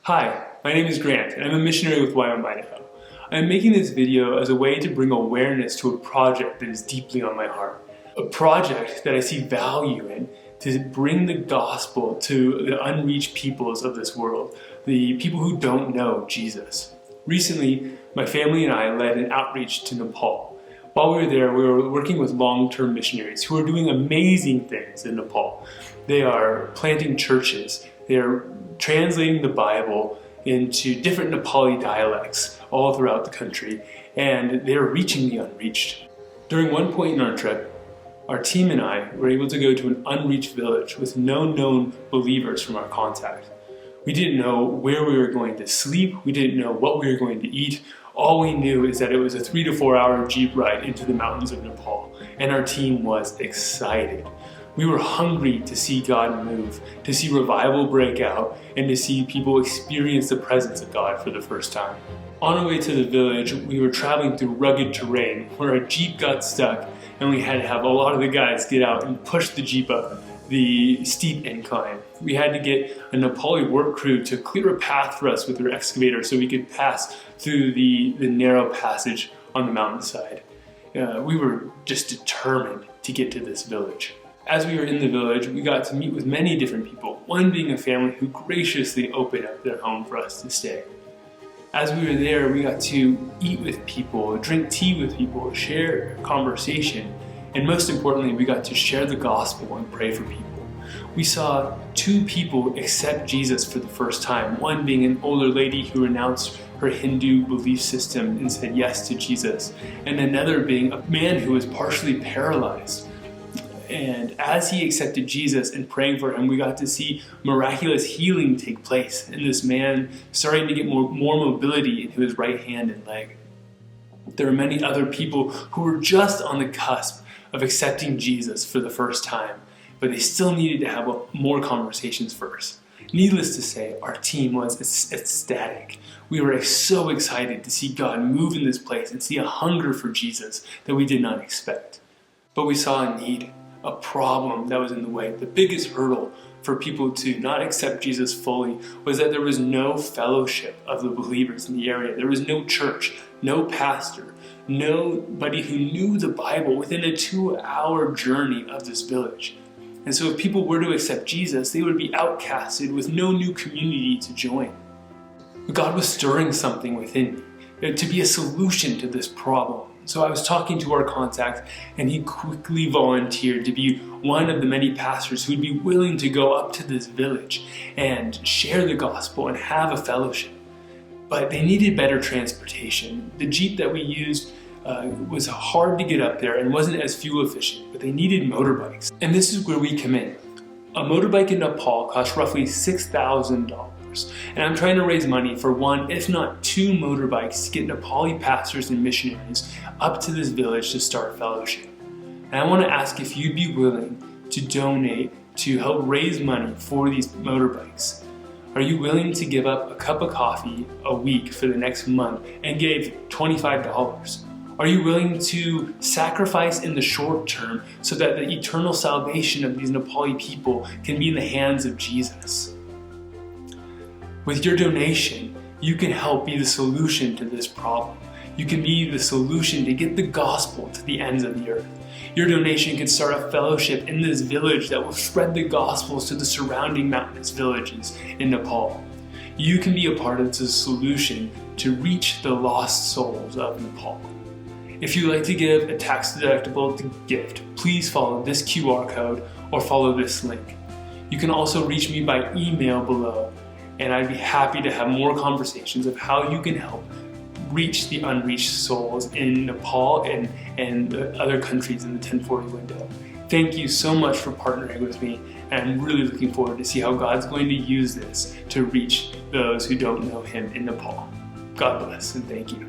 Hi, my name is Grant and I'm a missionary with Wyoming, Idaho. I'm making this video as a way to bring awareness to a project that is deeply on my heart. A project that I see value in to bring the gospel to the unreached peoples of this world, the people who don't know Jesus. Recently, my family and I led an outreach to Nepal. While we were there, we were working with long-term missionaries who are doing amazing things in Nepal. They are planting churches, they are translating the Bible into different Nepali dialects all throughout the country, and they are reaching the unreached. During one point in our trip, our team and I were able to go to an unreached village with no known believers from our contact. We didn't know where we were going to sleep, we didn't know what we were going to eat. All we knew is that it was a 3 to 4 hour Jeep ride into the mountains of Nepal, and our team was excited. We were hungry to see God move, to see revival break out, and to see people experience the presence of God for the first time. On our way to the village, we were traveling through rugged terrain where a Jeep got stuck and we had to have a lot of the guys get out and push the Jeep up the steep incline. We had to get a Nepali work crew to clear a path for us with their excavator so we could pass through the narrow passage on the mountainside. We were just determined to get to this village. As we were in the village, we got to meet with many different people, one being a family who graciously opened up their home for us to stay. As we were there, we got to eat with people, drink tea with people, share conversation, and most importantly, we got to share the gospel and pray for people. We saw 2 people accept Jesus for the first time, one being an older lady who renounced her Hindu belief system and said yes to Jesus, and another being a man who was partially paralyzed. And as he accepted Jesus and praying for him, we got to see miraculous healing take place, and this man starting to get more mobility into his right hand and leg. There were many other people who were just on the cusp of accepting Jesus for the first time, but they still needed to have more conversations first. Needless to say, our team was ecstatic. We were so excited to see God move in this place and see a hunger for Jesus that we did not expect. But we saw a need, a problem that was in the way. The biggest hurdle for people to not accept Jesus fully was that there was no fellowship of the believers in the area. There was no church, no pastor, nobody who knew the Bible within a 2-hour journey of this village. And so if people were to accept Jesus, they would be outcasted with no new community to join. But God was stirring something within me to be a solution to this problem. So I was talking to our contact, and he quickly volunteered to be one of the many pastors who would be willing to go up to this village and share the gospel and have a fellowship. But they needed better transportation. The Jeep that we used was hard to get up there and wasn't as fuel efficient, but they needed motorbikes. And this is where we come in. A motorbike in Nepal costs roughly $6,000. And I'm trying to raise money for 1, if not 2 motorbikes to get Nepali pastors and missionaries up to this village to start fellowship. And I want to ask if you'd be willing to donate to help raise money for these motorbikes. Are you willing to give up a cup of coffee a week for the next month and give $25? Are you willing to sacrifice in the short term so that the eternal salvation of these Nepali people can be in the hands of Jesus? With your donation, you can help be the solution to this problem. You can be the solution to get the gospel to the ends of the earth. Your donation can start a fellowship in this village that will spread the gospels to the surrounding mountainous villages in Nepal. You can be a part of the solution to reach the lost souls of Nepal. If you'd like to give a tax-deductible gift, please follow this QR code or follow this link. You can also reach me by email below, and I'd be happy to have more conversations of how you can help reach the unreached souls in Nepal and the other countries in the 1040 window. Thank you so much for partnering with me, and I'm really looking forward to see how God's going to use this to reach those who don't know Him in Nepal. God bless, and thank you.